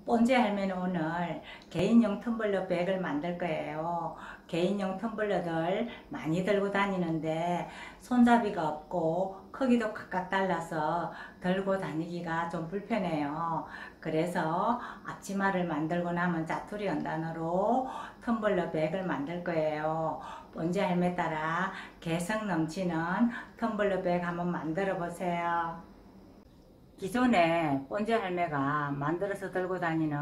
본지 할매는 오늘 개인용 텀블러 백을 만들 거예요. 개인용 텀블러들 많이 들고 다니는데 손잡이가 없고 크기도 각각 달라서 들고 다니기가 좀 불편해요. 그래서 앞치마를 만들고 남은 자투리 원단으로 텀블러 백을 만들 거예요. 본지 할매 따라 개성 넘치는 텀블러 백 한번 만들어 보세요. 기존에 본지 할매가 만들어서 들고 다니는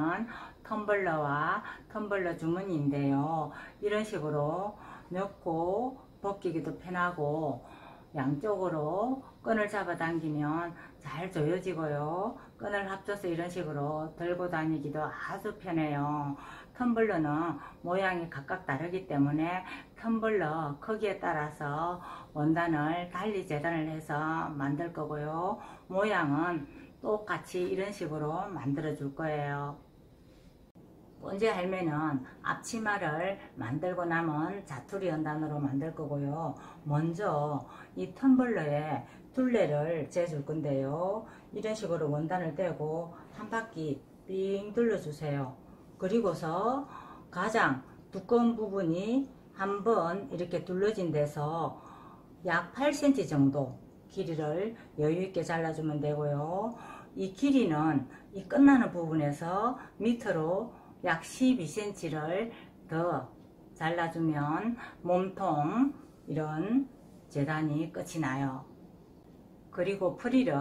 텀블러와 텀블러 주머니인데요. 이런 식으로 넣고 벗기기도 편하고 양쪽으로 끈을 잡아 당기면 잘 조여지고요. 끈을 합쳐서 이런 식으로 들고 다니기도 아주 편해요. 텀블러는 모양이 각각 다르기 때문에 텀블러 크기에 따라서 원단을 달리 재단을 해서 만들 거고요. 모양은 똑같이 이런 식으로 만들어 줄 거예요. 본지 할매는 앞치마를 만들고 남은 자투리 원단으로 만들 거고요. 먼저 이 텀블러에 둘레를 재줄 건데요. 이런 식으로 원단을 떼고 한 바퀴 삥 둘러주세요. 그리고서 가장 두꺼운 부분이 한번 이렇게 둘러진 데서 약 8cm 정도 길이를 여유있게 잘라주면 되고요. 이 길이는 이 끝나는 부분에서 밑으로 약 12cm를 더 잘라주면 몸통 이런 재단이 끝이 나요. 그리고 프릴은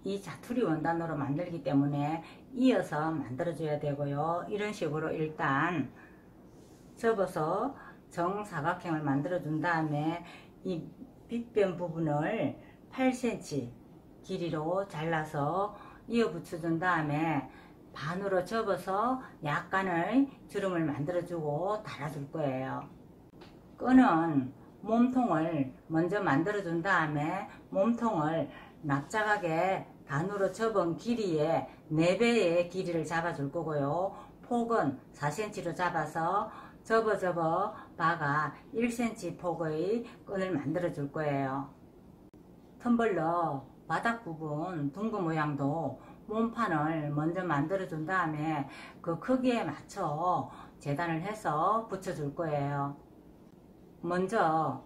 이 자투리 원단으로 만들기 때문에 이어서 만들어줘야 되고요. 이런 식으로 일단 접어서 정사각형을 만들어 준 다음에 이 빗변 부분을 8cm 길이로 잘라서 이어 붙여 준 다음에 반으로 접어서 약간의 주름을 만들어 주고 달아 줄 거예요. 끈은 몸통을 먼저 만들어 준 다음에 몸통을 납작하게 반으로 접은 길이의 4배의 길이를 잡아 줄 거고요. 폭은 4cm로 잡아서 접어 박아 1cm 폭의 끈을 만들어 줄 거예요. 텀블러 바닥 부분 둥근 모양도 몸판을 먼저 만들어 준 다음에 그 크기에 맞춰 재단을 해서 붙여 줄 거예요. 먼저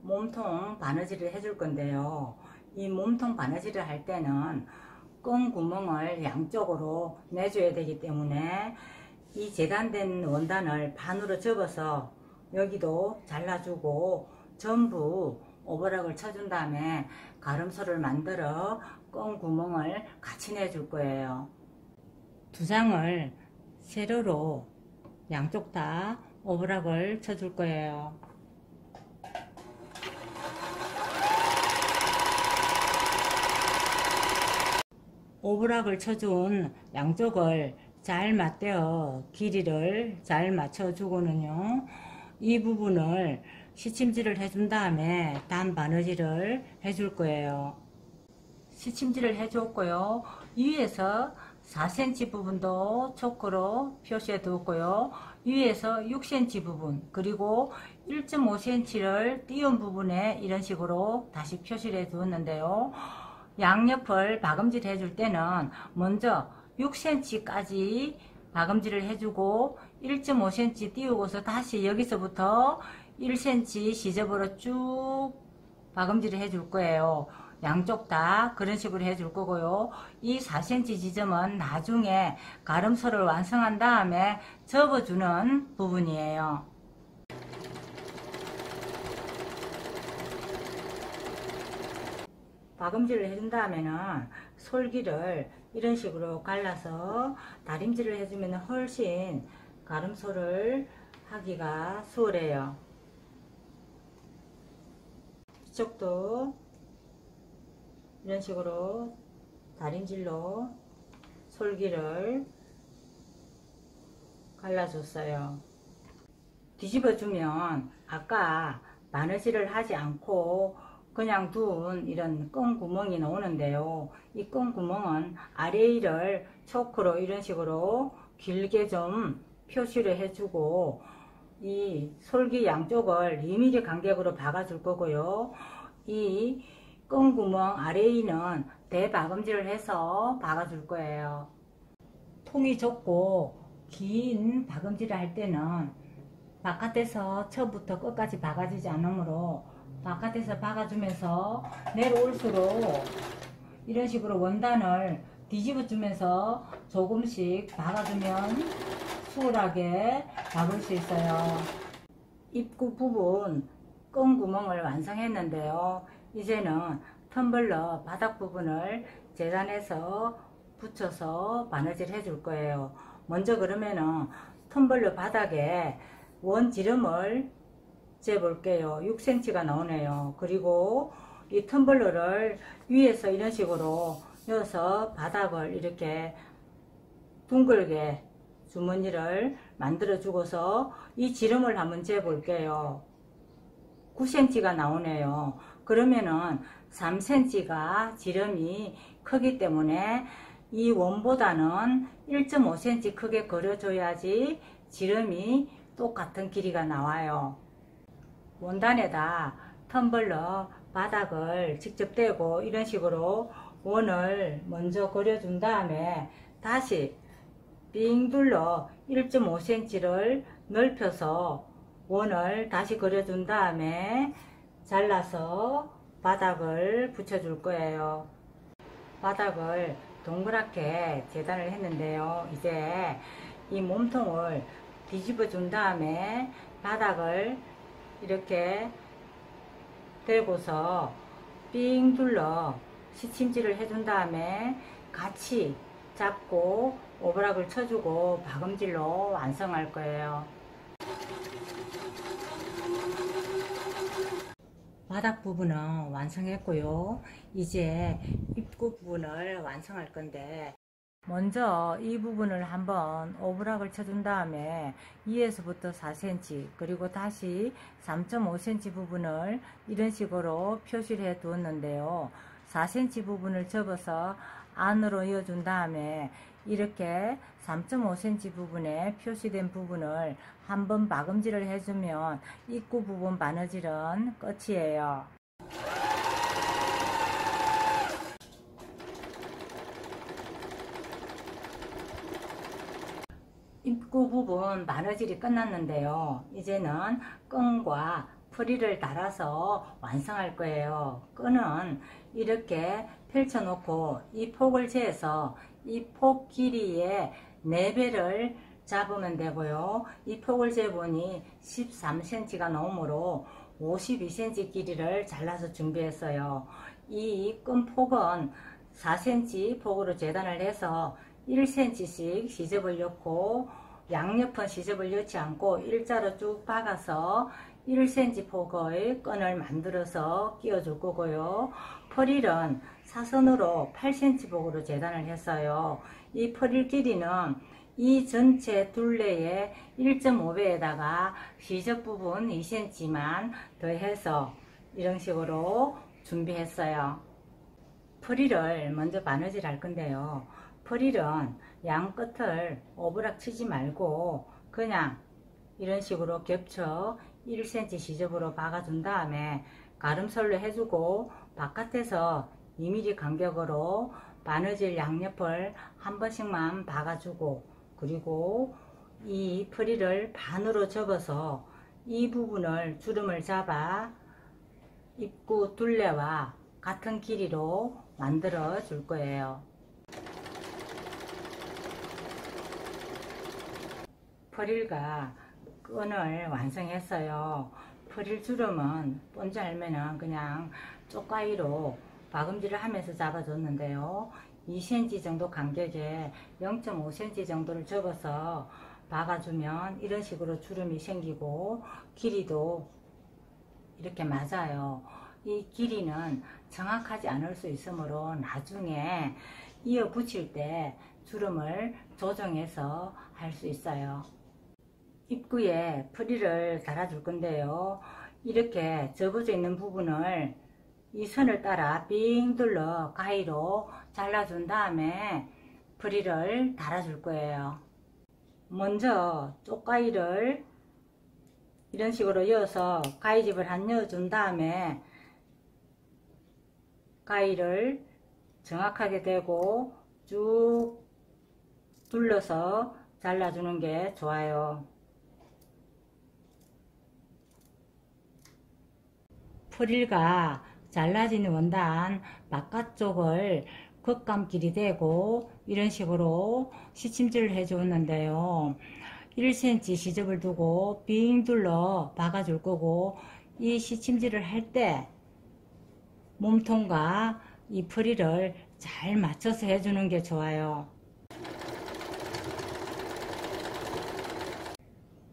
몸통 바느질을 해줄 건데요. 이 몸통 바느질을 할 때는 끈 구멍을 양쪽으로 내줘야 되기 때문에 이 재단된 원단을 반으로 접어서 여기도 잘라주고 전부 오버락을 쳐준 다음에 가름소를 만들어 끈 구멍을 같이 내줄 거예요. 두 장을 세로로 양쪽 다 오버락을 쳐줄 거예요. 오버락을 쳐준 양쪽을 잘 맞대어 길이를 잘 맞춰주고는요. 이 부분을 시침질을 해준 다음에 단 바느질을 해줄 거예요. 시침질을 해줬고요. 위에서 4cm 부분도 초크로 표시해 두었고요. 위에서 6cm 부분 그리고 1.5cm를 띄운 부분에 이런 식으로 다시 표시를 해 두었는데요. 양옆을 박음질 해줄 때는 먼저 6cm까지 박음질을 해주고 1.5cm 띄우고서 다시 여기서부터 1cm 시접으로 쭉 박음질을 해줄 거예요. 양쪽 다 그런 식으로 해줄 거고요. 이 4cm 지점은 나중에 가름소를 완성한 다음에 접어주는 부분이에요. 박음질을 해준 다음에는 솔기를 이런 식으로 갈라서 다림질을 해주면 훨씬 가름소를 하기가 수월해요. 이쪽도 이런 식으로 다림질로 솔기를 갈라줬어요. 뒤집어주면 아까 바느질을 하지 않고 그냥 둔 이런 끈 구멍이 나오는데요. 이 끈 구멍은 아래위를 초크로 이런 식으로 길게 좀 표시를 해주고 이 솔기 양쪽을 2mm 간격으로 박아줄 거고요. 이 끈 구멍 아래위는 대박음질을 해서 박아줄 거예요. 통이 좁고 긴 박음질을 할 때는 바깥에서 처부터 끝까지 박아주지 않으므로 바깥에서 박아주면서 내려올수록 이런 식으로 원단을 뒤집어 주면서 조금씩 박아주면 수월하게 박을 수 있어요. 입구 부분 끈 구멍을 완성했는데요. 이제는 텀블러 바닥 부분을 재단해서 붙여서 바느질 해줄 거예요. 먼저 그러면은 텀블러 바닥에 원 지름을 재볼게요. 6cm가 나오네요. 그리고 이 텀블러를 위에서 이런 식으로 넣어서 바닥을 이렇게 둥글게 주머니를 만들어 주고서 이 지름을 한번 재볼게요. 9cm가 나오네요. 그러면은 3cm가 지름이 크기 때문에 이 원보다는 1.5cm 크게 그려줘야지 지름이 똑같은 길이가 나와요. 원단에다 텀블러 바닥을 직접 대고 이런 식으로 원을 먼저 그려준 다음에 다시 빙 둘러 1.5cm를 넓혀서 원을 다시 그려준 다음에 잘라서 바닥을 붙여줄 거예요. 바닥을 동그랗게 재단을 했는데요. 이제 이 몸통을 뒤집어 준 다음에 바닥을 이렇게 대고서 삥 둘러 시침질을 해준 다음에 같이 잡고 오버락을 쳐주고 박음질로 완성할 거예요. 바닥 부분은 완성했고요. 이제 입구 부분을 완성할 건데 먼저 이 부분을 한번 오브락을 쳐준 다음에 2에서부터 4cm 그리고 다시 3.5cm 부분을 이런 식으로 표시를 해 두었는데요. 4cm 부분을 접어서 안으로 이어준 다음에 이렇게 3.5cm 부분에 표시된 부분을 한번 박음질을 해주면 입구 부분 바느질은 끝이에요. 입구 부분 바느질이 끝났는데요. 이제는 끈과 프릴을 달아서 완성할 거예요. 끈은 이렇게 펼쳐 놓고 이 폭을 재서 이 폭 길이의 4배를 잡으면 되고요. 이 폭을 재보니 13cm가 나오므로 52cm 길이를 잘라서 준비했어요. 이 끈 폭은 4cm 폭으로 재단을 해서 1cm씩 시접을 넣고 양옆은 시접을 넣지 않고 일자로 쭉 박아서 1cm 폭의 끈을 만들어서 끼워 줄 거고요. 프릴은 사선으로 8cm 폭으로 재단을 했어요. 이 프릴 길이는 이 전체 둘레의 1.5배에다가 시접 부분 2cm만 더해서 이런 식으로 준비했어요. 프릴을 먼저 바느질 할 건데요. 프릴은 양 끝을 오브락 치지 말고 그냥 이런 식으로 겹쳐 1cm 시접으로 박아준 다음에 가름설로 해주고 바깥에서 2mm 간격으로 바느질 양옆을 한 번씩만 박아주고 그리고 이 프릴을 반으로 접어서 이 부분을 주름을 잡아 입구 둘레와 같은 길이로 만들어 줄 거예요. 프릴과 끈을 완성했어요. 프릴 주름은 본지 알면은 그냥 쪽가위로 박음질을 하면서 잡아줬는데요. 2cm 정도 간격에 0.5cm 정도를 접어서 박아주면 이런 식으로 주름이 생기고 길이도 이렇게 맞아요. 이 길이는 정확하지 않을 수 있으므로 나중에 이어 붙일 때 주름을 조정해서 할 수 있어요. 입구에 프릴을 달아줄 건데요. 이렇게 접어져 있는 부분을 이 선을 따라 빙 둘러 가위로 잘라준 다음에 프릴을 달아줄 거예요. 먼저 쪽가위를 이런 식으로 이어서 가위집을 한 넣어준 다음에 가위를 정확하게 대고 쭉 둘러서 잘라주는 게 좋아요. 프릴과 잘라진 원단 바깥쪽을 겉감길이 되고 이런 식으로 시침질을 해 줬는데요. 1cm 시접을 두고 빙 둘러 박아 줄 거고, 이 시침질을 할 때 몸통과 이 프릴을 잘 맞춰서 해주는 게 좋아요.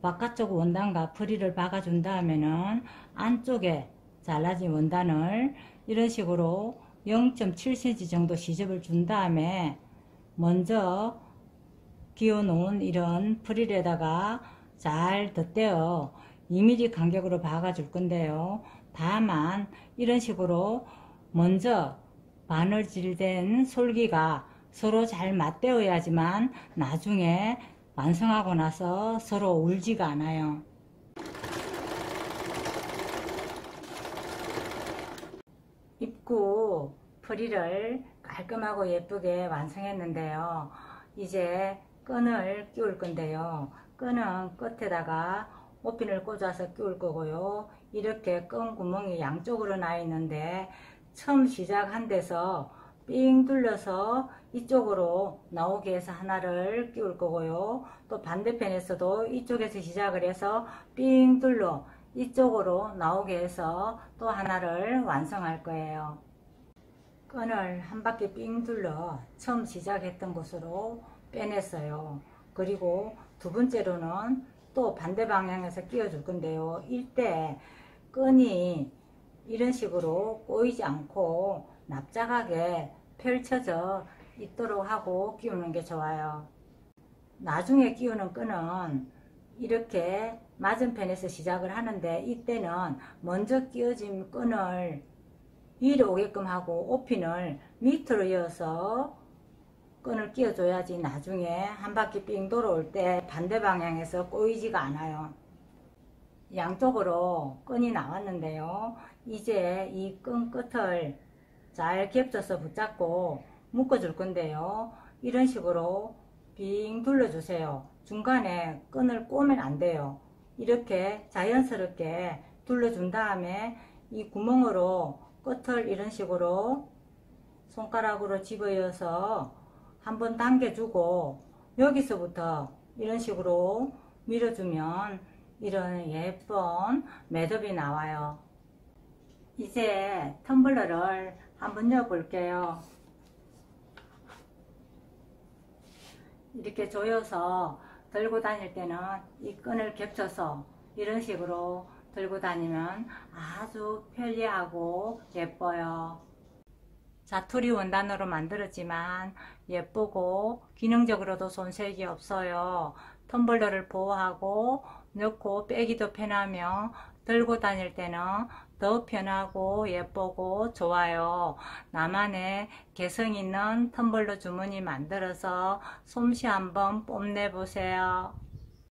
바깥쪽 원단과 프릴을 박아준 다음에는 안쪽에 잘라진 원단을 이런 식으로 0.7cm 정도 시접을 준 다음에 먼저 끼워 놓은 이런 프릴에다가 잘 덧대어 2mm 간격으로 박아 줄 건데요. 다만 이런 식으로 먼저 바느질된 솔기가 서로 잘 맞대어야지만 나중에 완성하고 나서 서로 울지가 않아요. 입구 프릴을 깔끔하고 예쁘게 완성했는데요. 이제 끈을 끼울 건데요. 끈은 끝에다가 옷핀을 꽂아서 끼울 거고요. 이렇게 끈 구멍이 양쪽으로 나 있는데 처음 시작한 데서 삥 둘러서 이쪽으로 나오게 해서 하나를 끼울 거고요. 또 반대편에서도 이쪽에서 시작을 해서 삥 둘러 이쪽으로 나오게 해서 또 하나를 완성할 거예요. 끈을 한 바퀴 삥 둘러 처음 시작했던 곳으로 빼냈어요. 그리고 두 번째로는 또 반대 방향에서 끼워 줄 건데요. 이때 끈이 이런 식으로 꼬이지 않고 납작하게 펼쳐져 있도록 하고 끼우는 게 좋아요. 나중에 끼우는 끈은 이렇게 맞은편에서 시작을 하는데, 이때는 먼저 끼워진 끈을 위로 오게끔 하고 옷핀을 밑으로 이어서 끈을 끼워줘야지 나중에 한 바퀴 삥 돌아올 때 반대 방향에서 꼬이지가 않아요. 양쪽으로 끈이 나왔는데요. 이제 이 끈 끝을 잘 겹쳐서 붙잡고 묶어줄 건데요. 이런 식으로 빙 둘러주세요. 중간에 끈을 꼬면 안 돼요. 이렇게 자연스럽게 둘러준 다음에 이 구멍으로 끝을 이런 식으로 손가락으로 집어여서 한번 당겨주고 여기서부터 이런 식으로 밀어주면 이런 예쁜 매듭이 나와요. 이제 텀블러를 한번 넣어 볼게요. 이렇게 조여서 들고 다닐 때는 이 끈을 겹쳐서 이런 식으로 들고 다니면 아주 편리하고 예뻐요. 자투리 원단으로 만들었지만 예쁘고 기능적으로도 손색이 없어요. 텀블러를 보호하고 넣고 빼기도 편하며 들고 다닐 때는 더 편하고 예쁘고 좋아요. 나만의 개성 있는 텀블러 주머니 만들어서 솜씨 한번 뽐내 보세요.